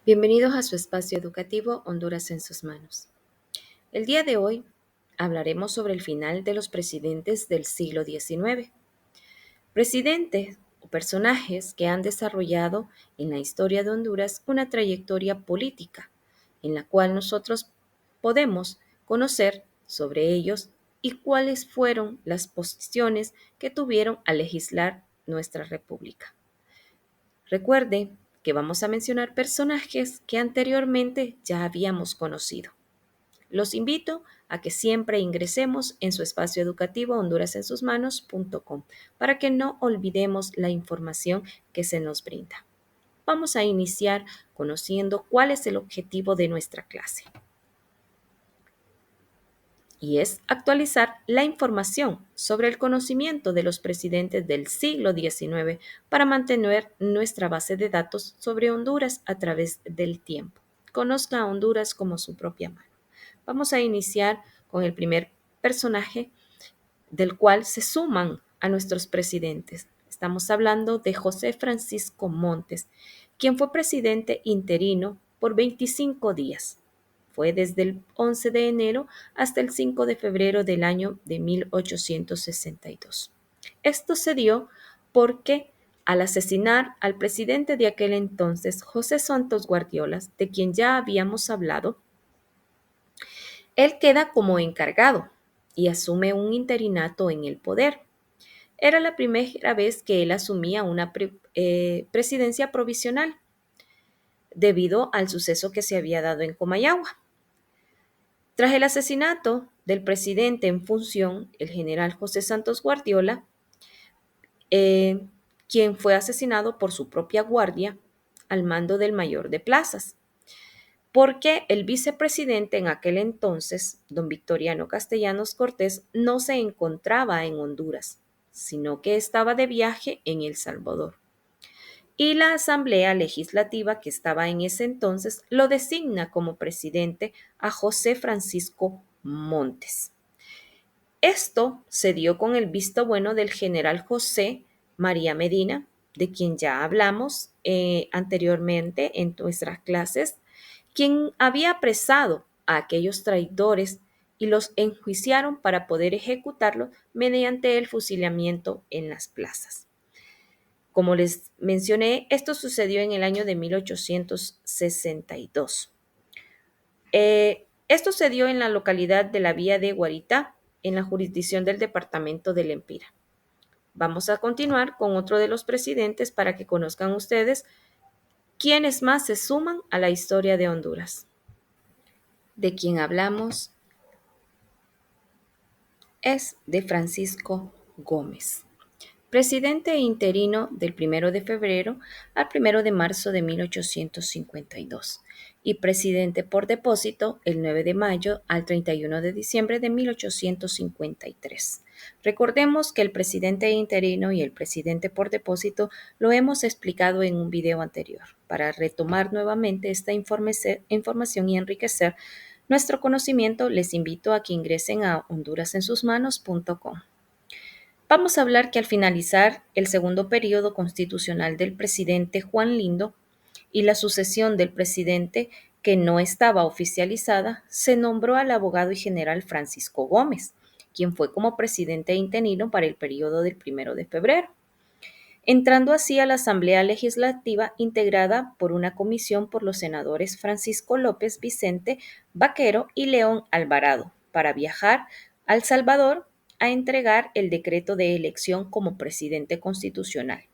Bienvenidos a su espacio educativo Honduras en sus manos. El día de hoy hablaremos sobre el final de los presidentes del siglo XIX. Presidentes o personajes que han desarrollado en la historia de Honduras una trayectoria política en la cual nosotros podemos conocer sobre ellos y cuáles fueron las posiciones que tuvieron al legislar nuestra república. Recuerde que vamos a mencionar personajes que anteriormente ya habíamos conocido. Los invito a que siempre ingresemos en su espacio educativo hondurasensusmanos.com para que no olvidemos la información que se nos brinda. Vamos a iniciar conociendo cuál es el objetivo de nuestra clase. Y es actualizar la información sobre el conocimiento de los presidentes del siglo XIX para mantener nuestra base de datos sobre Honduras a través del tiempo. Conozca a Honduras como su propia mano. Vamos a iniciar con el primer personaje del cual se suman a nuestros presidentes. Estamos hablando de José Francisco Montes, quien fue presidente interino por 25 días. Fue desde el 11 de enero hasta el 5 de febrero del año de 1862. Esto se dio porque al asesinar al presidente de aquel entonces, José Santos Guardiolas, de quien ya habíamos hablado, él queda como encargado y asume un interinato en el poder. Era la primera vez que él asumía una presidencia provisional debido al suceso que se había dado en Comayagua. Tras el asesinato del presidente en función, el general José Santos Guardiola, eh, quien fue asesinado por su propia guardia al mando del mayor de plazas, porque el vicepresidente en aquel entonces, don Victoriano Castellanos Cortés, no se encontraba en Honduras, sino que estaba de viaje en El Salvador. Y la Asamblea Legislativa que estaba en ese entonces lo designa como presidente a José Francisco Montes. Esto se dio con el visto bueno del general José María Medina, de quien ya hablamos anteriormente en nuestras clases, quien había apresado a aquellos traidores y los enjuiciaron para poder ejecutarlos mediante el fusilamiento en las plazas. Como les mencioné, esto sucedió en el año de 1862. Esto se dio en la localidad de la Villa de Guaritá, en la jurisdicción del departamento del Empira. Vamos a continuar con otro de los presidentes para que conozcan ustedes quiénes más se suman a la historia de Honduras. De quien hablamos es de Francisco Gómez, presidente interino del 1 de febrero al 1 de marzo de 1852 y presidente por depósito el 9 de mayo al 31 de diciembre de 1853. Recordemos que el presidente interino y el presidente por depósito lo hemos explicado en un video anterior. Para retomar nuevamente esta información y enriquecer nuestro conocimiento, les invito a que ingresen a hondurasensusmanos.com. Vamos a hablar que al finalizar el segundo periodo constitucional del presidente Juan Lindo y la sucesión del presidente que no estaba oficializada, se nombró al abogado y general Francisco Gómez, quien fue como presidente interino para el periodo del 1 de febrero, entrando así a la Asamblea Legislativa integrada por una comisión por los senadores Francisco López Vicente Vaquero y León Alvarado para viajar a El Salvador a entregar el decreto de elección como presidente constitucional.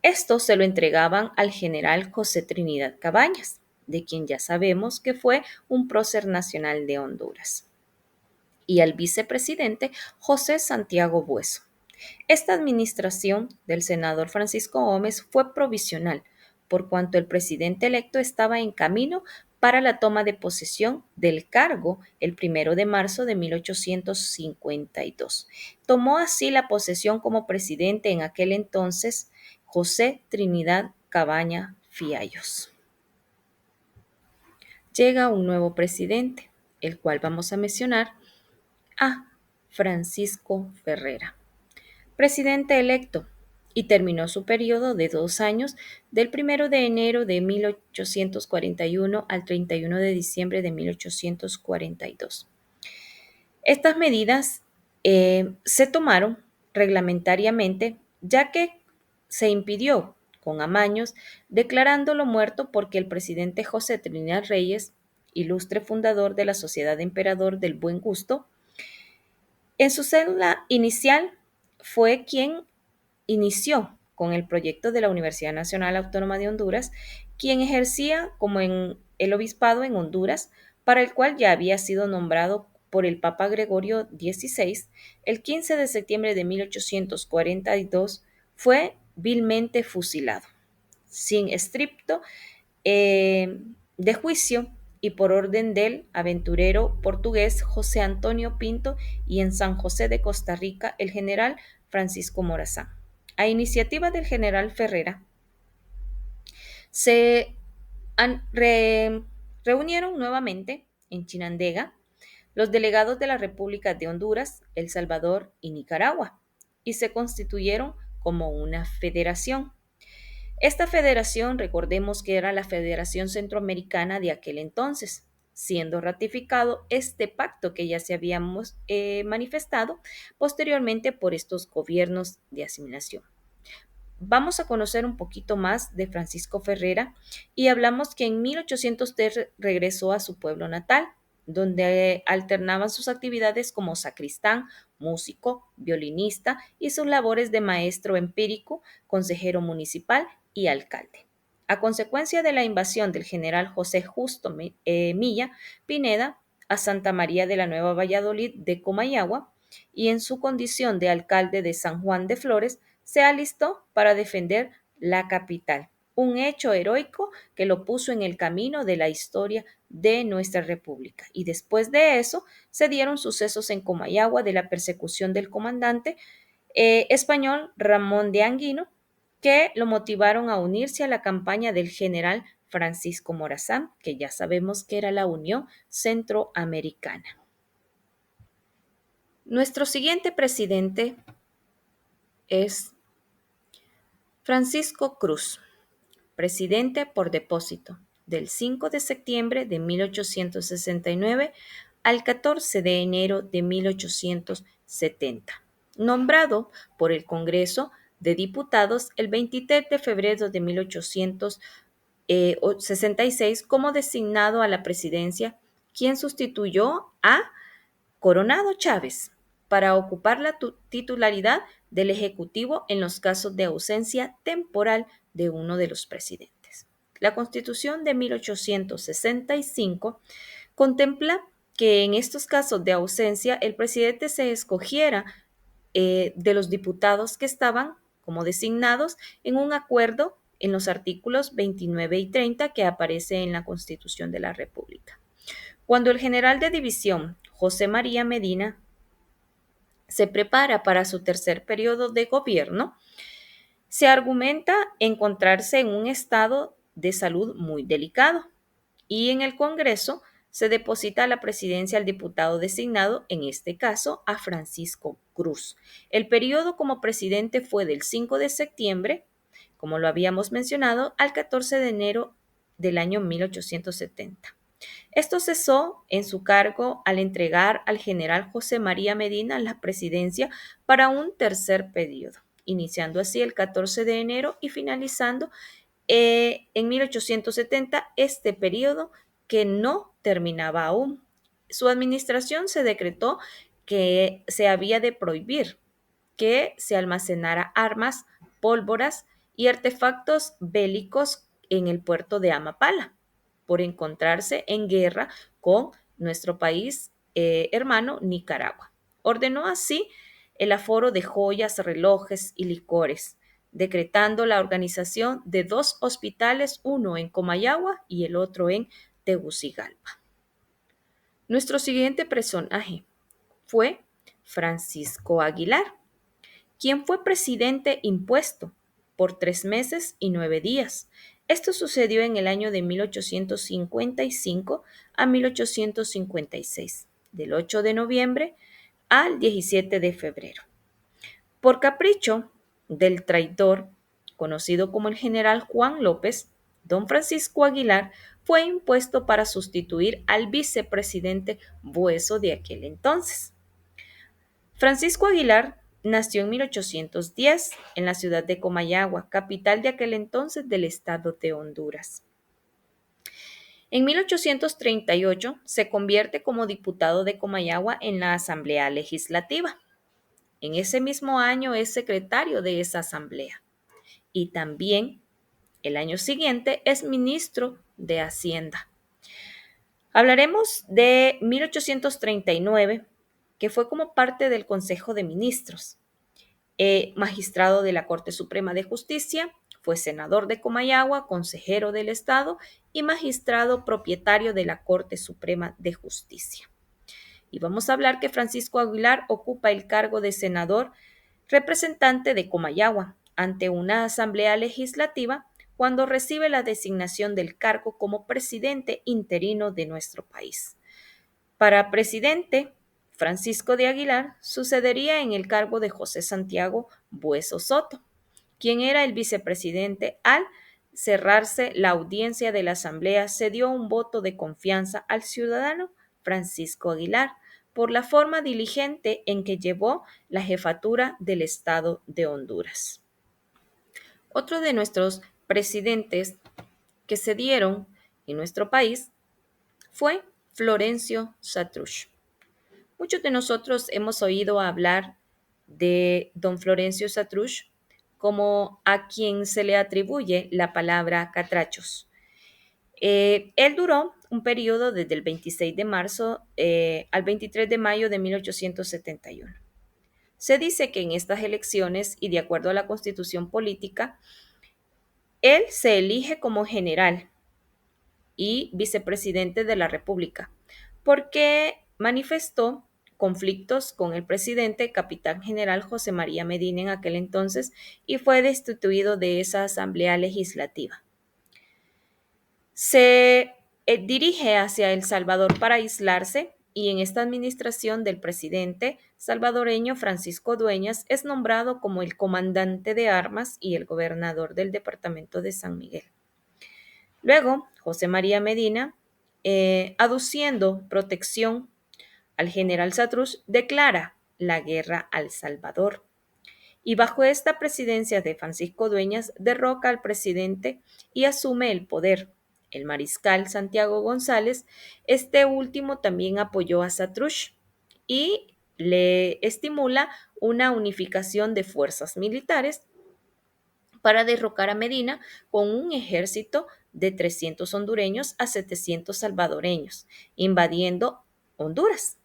Esto se lo entregaban al general José Trinidad Cabañas, de quien ya sabemos que fue un prócer nacional de Honduras, y al vicepresidente José Santiago Bueso. Esta administración del senador Francisco Gómez fue provisional, por cuanto el presidente electo estaba en camino para la toma de posesión del cargo el 1 de marzo de 1852. Tomó así la posesión como presidente en aquel entonces José Trinidad Cabaña Fiallos. Llega un nuevo presidente, el cual vamos a mencionar a Francisco Ferrera. Presidente electo, y terminó su periodo de 2 años del 1 de enero de 1841 al 31 de diciembre de 1842. Estas medidas se tomaron reglamentariamente ya que se impidió con amaños declarándolo muerto porque el presidente José Trinidad Reyes, ilustre fundador de la Sociedad Emperador del Buen Gusto, en su célula inicial fue quien inició con el proyecto de la Universidad Nacional Autónoma de Honduras, quien ejercía como en el obispado en Honduras, para el cual ya había sido nombrado por el Papa Gregorio XVI, el 15 de septiembre de 1842 fue vilmente fusilado, sin estricto de juicio y por orden del aventurero portugués José Antonio Pinto y en San José de Costa Rica el general Francisco Morazán. A iniciativa del general Ferrera, se reunieron nuevamente en Chinandega los delegados de la República de Honduras, El Salvador y Nicaragua y se constituyeron como una federación. Esta federación, recordemos que era la Federación Centroamericana de aquel entonces, siendo ratificado este pacto que ya se habíamos manifestado posteriormente por estos gobiernos de asimilación. Vamos a conocer un poquito más de Francisco Ferrera y hablamos que en 1803 regresó a su pueblo natal, donde alternaba sus actividades como sacristán, músico, violinista y sus labores de maestro empírico, consejero municipal y alcalde. A consecuencia de la invasión del general José Justo Milla Pineda a Santa María de la Nueva Valladolid de Comayagua, y en su condición de alcalde de San Juan de Flores, se alistó para defender la capital, un hecho heroico que lo puso en el camino de la historia de nuestra república. Y después de eso se dieron sucesos en Comayagua de la persecución del comandante español Ramón de Anguino, que lo motivaron a unirse a la campaña del general Francisco Morazán, que ya sabemos que era la Unión Centroamericana. Nuestro siguiente presidente es Francisco Cruz, presidente por depósito, del 5 de septiembre de 1869 al 14 de enero de 1870, nombrado por el Congreso de Diputados el 23 de febrero de 1866 como designado a la presidencia, quien sustituyó a Coronado Chávez para ocupar la titularidad del Ejecutivo en los casos de ausencia temporal de uno de los presidentes. La Constitución de 1865 contempla que en estos casos de ausencia el presidente se escogiera de los diputados que estaban como designados en un acuerdo en los artículos 29 y 30 que aparece en la Constitución de la República. Cuando el general de división José María Medina se prepara para su tercer periodo de gobierno, se argumenta encontrarse en un estado de salud muy delicado y en el Congreso se deposita a la presidencia al diputado designado, en este caso a Francisco Cruz. El periodo como presidente fue del 5 de septiembre, como lo habíamos mencionado, al 14 de enero del año 1870. Esto cesó en su cargo al entregar al general José María Medina la presidencia para un tercer periodo, iniciando así el 14 de enero y finalizando en 1870 este periodo que no terminaba aún. Su administración se decretó que se había de prohibir que se almacenara armas, pólvoras y artefactos bélicos en el puerto de Amapala, por encontrarse en guerra con nuestro país hermano Nicaragua. Ordenó así el aforo de joyas, relojes y licores, decretando la organización de 2 hospitales, uno en Comayagua y el otro en Tegucigalpa. Nuestro siguiente personaje fue Francisco Aguilar, quien fue presidente impuesto por 3 meses y 9 días. Esto sucedió en el año de 1855 a 1856, del 8 de noviembre al 17 de febrero. Por capricho del traidor, conocido como el general Juan López, don Francisco Aguilar fue impuesto para sustituir al vicepresidente Bueso de aquel entonces. Francisco Aguilar nació en 1810 en la ciudad de Comayagua, capital de aquel entonces del estado de Honduras. En 1838 se convierte como diputado de Comayagua en la Asamblea Legislativa. En ese mismo año es secretario de esa asamblea y también el año siguiente es ministro de Hacienda. Hablaremos de 1839, que fue como parte del Consejo de Ministros. Magistrado de la Corte Suprema de Justicia, fue senador de Comayagua, consejero del Estado y magistrado propietario de la Corte Suprema de Justicia. Y vamos a hablar que Francisco Aguilar ocupa el cargo de senador representante de Comayagua ante una asamblea legislativa cuando recibe la designación del cargo como presidente interino de nuestro país. Para presidente, Francisco de Aguilar sucedería en el cargo de José Santiago Bueso Soto, quien era el vicepresidente. Al cerrarse la audiencia de la asamblea, se dio un voto de confianza al ciudadano Francisco Aguilar por la forma diligente en que llevó la jefatura del Estado de Honduras. Otro de nuestros presidentes que se dieron en nuestro país fue Florencio Satruch. Muchos de nosotros hemos oído hablar de don Florencio Satruch como a quien se le atribuye la palabra catrachos. Él duró un periodo desde el 26 de marzo al 23 de mayo de 1871. Se dice que en estas elecciones, y de acuerdo a la Constitución política, él se elige como general y vicepresidente de la República, porque manifestó conflictos con el presidente, capitán general José María Medina en aquel entonces, y fue destituido de esa asamblea legislativa. Se dirige hacia El Salvador para aislarse y en esta administración del presidente salvadoreño Francisco Dueñas es nombrado como el comandante de armas y el gobernador del departamento de San Miguel. Luego, José María Medina, aduciendo protección al general Satruch, declara la guerra al Salvador. Y bajo esta presidencia de Francisco Dueñas, derroca al presidente y asume el poder. El mariscal Santiago González, este último también apoyó a Satruch y le estimula una unificación de fuerzas militares para derrocar a Medina con un ejército de 300 hondureños a 700 salvadoreños, invadiendo Honduras.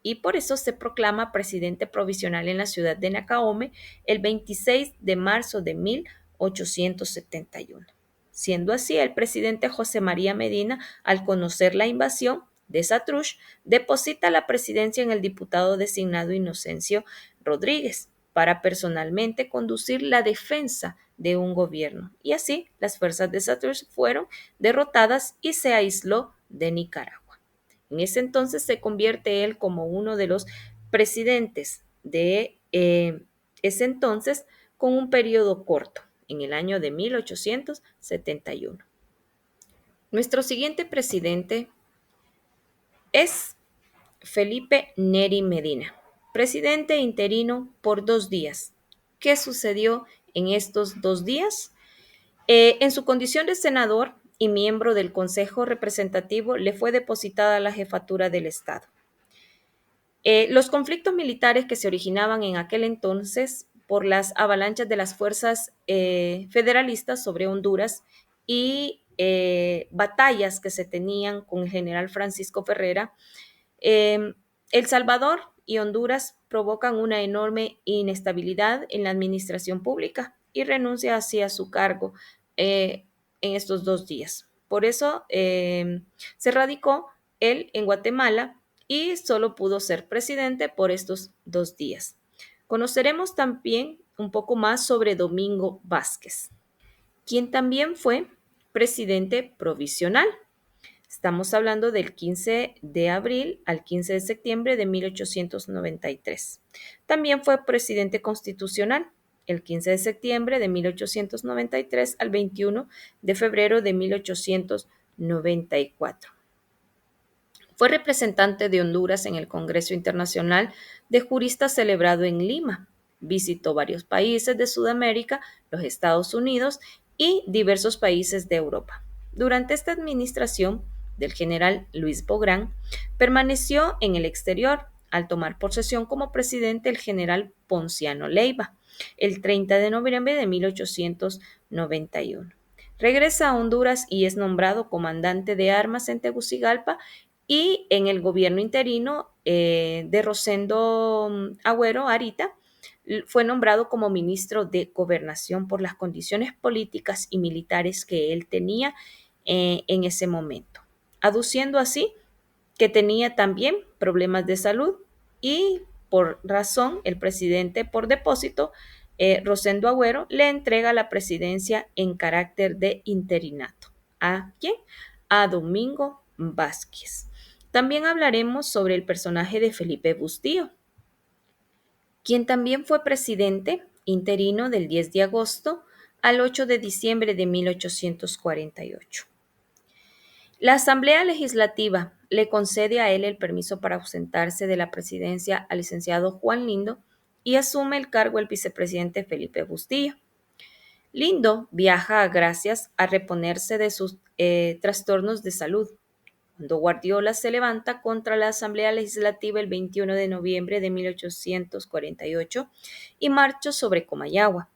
Y por eso se proclama presidente provisional en la ciudad de Nacaome el 26 de marzo de 1871. Siendo así, el presidente José María Medina, al conocer la invasión de Satruch, deposita la presidencia en el diputado designado Inocencio Rodríguez para personalmente conducir la defensa de un gobierno. Y así las fuerzas de Satruch fueron derrotadas y se aisló de Nicaragua. En ese entonces se convierte él como uno de los presidentes de ese entonces con un periodo corto, en el año de 1871. Nuestro siguiente presidente es Felipe Neri Medina, presidente interino por 2 días. ¿Qué sucedió en estos 2 días? En su condición de senador y miembro del Consejo Representativo, le fue depositada la jefatura del Estado. Los conflictos militares que se originaban en aquel entonces por las avalanchas de las fuerzas federalistas sobre Honduras y batallas que se tenían con el general Francisco Ferrera, El Salvador y Honduras provocan una enorme inestabilidad en la administración pública y renuncia así a su cargo en estos 2 días. Por eso se radicó él en Guatemala y solo pudo ser presidente por estos 2 días. Conoceremos también un poco más sobre Domingo Vázquez, quien también fue presidente provisional. Estamos hablando del 15 de abril al 15 de septiembre de 1893. También fue presidente constitucional el 15 de septiembre de 1893 al 21 de febrero de 1894. Fue representante de Honduras en el Congreso Internacional de Juristas celebrado en Lima. Visitó varios países de Sudamérica, los Estados Unidos y diversos países de Europa. Durante esta administración del general Luis Bográn, permaneció en el exterior al tomar posesión como presidente el general Ponciano Leiva el 30 de noviembre de 1891. Regresa a Honduras y es nombrado comandante de armas en Tegucigalpa y en el gobierno interino de Rosendo Agüero Arita fue nombrado como ministro de Gobernación por las condiciones políticas y militares que él tenía en ese momento, aduciendo así que tenía también problemas de salud y por razón el presidente por depósito, Rosendo Agüero, le entrega la presidencia en carácter de interinato. ¿A quién? A Domingo Vázquez. También hablaremos sobre el personaje de Felipe Bustío, quien también fue presidente interino del 10 de agosto al 8 de diciembre de 1848. La Asamblea Legislativa le concede a él el permiso para ausentarse de la presidencia al licenciado Juan Lindo y asume el cargo el vicepresidente Felipe Bustillo. Lindo viaja gracias a reponerse de sus trastornos de salud. Cuando Guardiola se levanta contra la Asamblea Legislativa el 21 de noviembre de 1848 y marcha sobre Comayagua.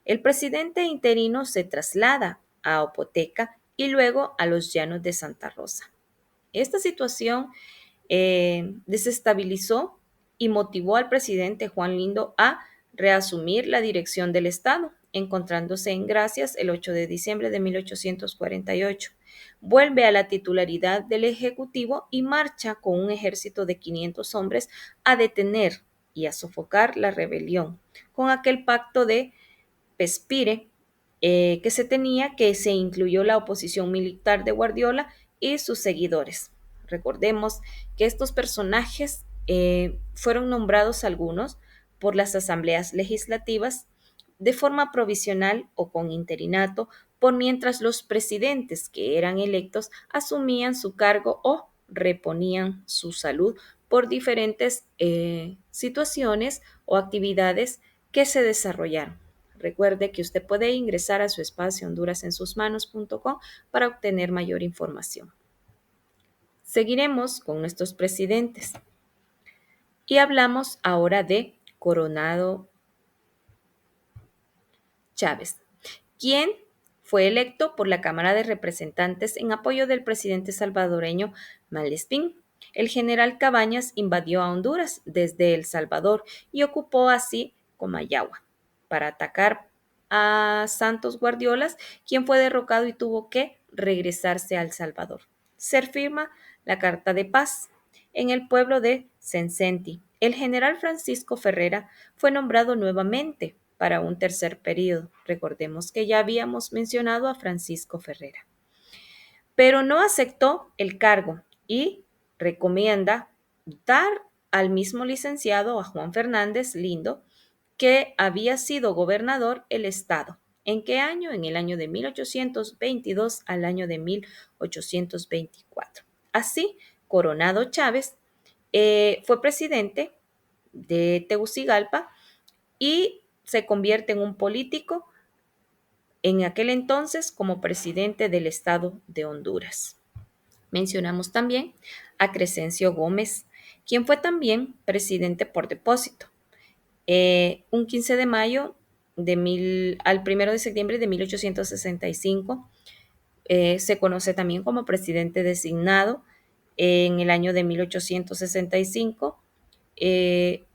El presidente interino se traslada a Opoteca y luego a los Llanos de Santa Rosa. Esta situación desestabilizó y motivó al presidente Juan Lindo a reasumir la dirección del Estado, encontrándose en Gracias el 8 de diciembre de 1848. Vuelve a la titularidad del Ejecutivo y marcha con un ejército de 500 hombres a detener y a sofocar la rebelión, con aquel pacto de Pespire que se tenía, que se incluyó la oposición militar de Guardiola y sus seguidores. Recordemos que estos personajes fueron nombrados algunos por las asambleas legislativas de forma provisional o con interinato, por mientras los presidentes que eran electos asumían su cargo o reponían su salud por diferentes situaciones o actividades que se desarrollaron. Recuerde que usted puede ingresar a su espacio hondurasensusmanos.com para obtener mayor información. Seguiremos con nuestros presidentes y hablamos ahora de Coronado Chávez, quien fue electo por la Cámara de Representantes en apoyo del presidente salvadoreño Malespín. El general Cabañas invadió a Honduras desde El Salvador y ocupó así Comayagua para atacar a Santos Guardiolas, quien fue derrocado y tuvo que regresarse a El Salvador. Se firma la Carta de Paz en el pueblo de Sencenti. El general Francisco Ferrera fue nombrado nuevamente para un tercer periodo. Recordemos que ya habíamos mencionado a Francisco Ferrera. Pero no aceptó el cargo y recomienda dar al mismo licenciado, a Juan Fernández Lindo, que había sido gobernador el estado. ¿En qué año? En el año de 1822 al año de 1824. Así, Coronado Chávez fue presidente de Tegucigalpa y se convierte en un político en aquel entonces como presidente del estado de Honduras. Mencionamos también a Crescencio Gómez, quien fue también presidente por depósito. Un 15 de mayo al 1 de septiembre de 1865 se conoce también como presidente designado en el año de 1865.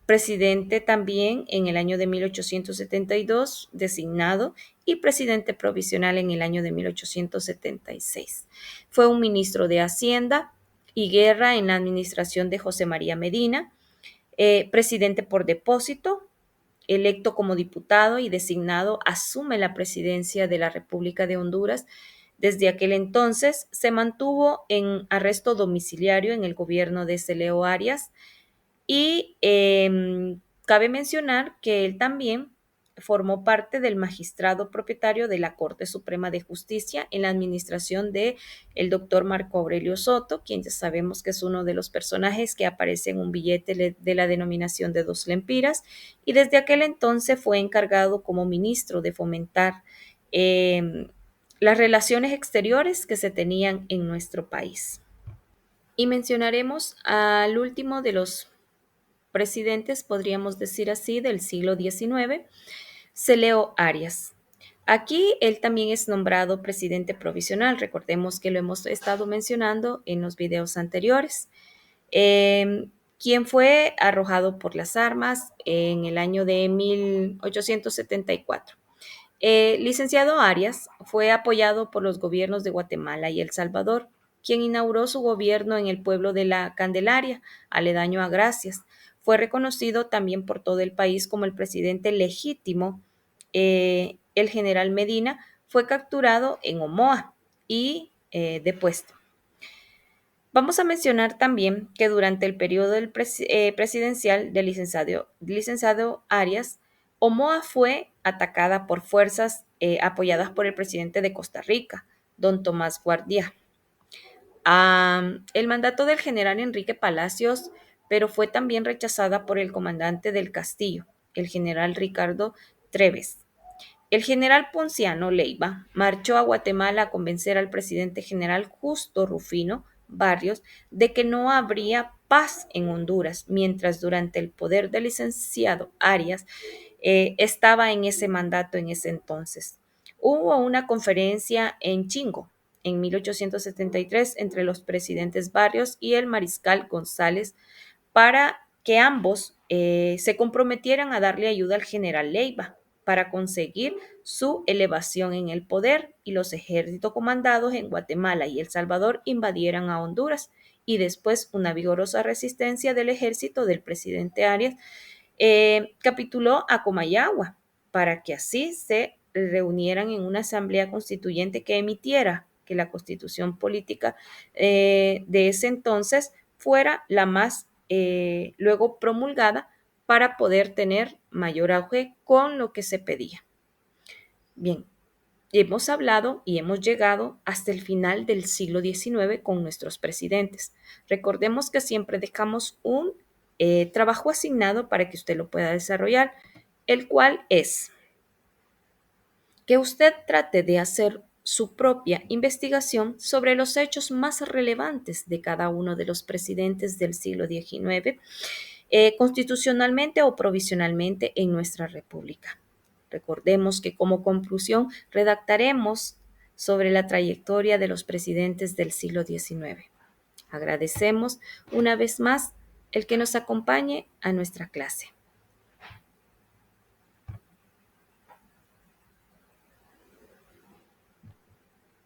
Presidente también en el año de 1872, designado, y presidente provisional en el año de 1876. Fue un ministro de Hacienda y Guerra en la administración de José María Medina, presidente por depósito, electo como diputado y designado, asume la presidencia de la República de Honduras. Desde aquel entonces se mantuvo en arresto domiciliario en el gobierno de Celeo Arias. Y cabe mencionar que él también formó parte del magistrado propietario de la Corte Suprema de Justicia en la administración de el doctor Marco Aurelio Soto, quien ya sabemos que es uno de los personajes que aparece en un billete de la denominación de 2 lempiras, y desde aquel entonces fue encargado como ministro de fomentar las relaciones exteriores que se tenían en nuestro país. Y mencionaremos al último de los presidentes, podríamos decir así, del siglo XIX, Celio Arias. Aquí él también es nombrado presidente provisional. Recordemos que lo hemos estado mencionando en los videos anteriores. Quien fue arrojado por las armas en el año de 1874. Licenciado Arias fue apoyado por los gobiernos de Guatemala y El Salvador, quien inauguró su gobierno en el pueblo de La Candelaria, aledaño a Gracias. Fue reconocido también por todo el país como el presidente legítimo. El general Medina fue capturado en Omoa y depuesto. Vamos a mencionar también que durante el periodo presidencial del licenciado Arias, Omoa fue atacada por fuerzas apoyadas por el presidente de Costa Rica, don Tomás Guardia. El mandato del general Enrique Palacios, pero fue también rechazada por el comandante del Castillo, el general Ricardo Treves. El general Ponciano Leiva marchó a Guatemala a convencer al presidente general Justo Rufino Barrios de que no habría paz en Honduras, mientras durante el poder del licenciado Arias estaba en ese mandato en ese entonces. Hubo una conferencia en Chingo en 1873 entre los presidentes Barrios y el mariscal González para que ambos se comprometieran a darle ayuda al general Leiva para conseguir su elevación en el poder, y los ejércitos comandados en Guatemala y El Salvador invadieran a Honduras, y después una vigorosa resistencia del ejército del presidente Arias capituló a Comayagua para que así se reunieran en una asamblea constituyente que emitiera que la constitución política de ese entonces fuera la más luego promulgada para poder tener mayor auge con lo que se pedía. Bien, hemos hablado y hemos llegado hasta el final del siglo XIX con nuestros presidentes. Recordemos que siempre dejamos un trabajo asignado para que usted lo pueda desarrollar, el cual es que usted trate de hacer su propia investigación sobre los hechos más relevantes de cada uno de los presidentes del siglo XIX, constitucionalmente o provisionalmente en nuestra República. Recordemos que como conclusión redactaremos sobre la trayectoria de los presidentes del siglo XIX. Agradecemos una vez más el que nos acompañe a nuestra clase.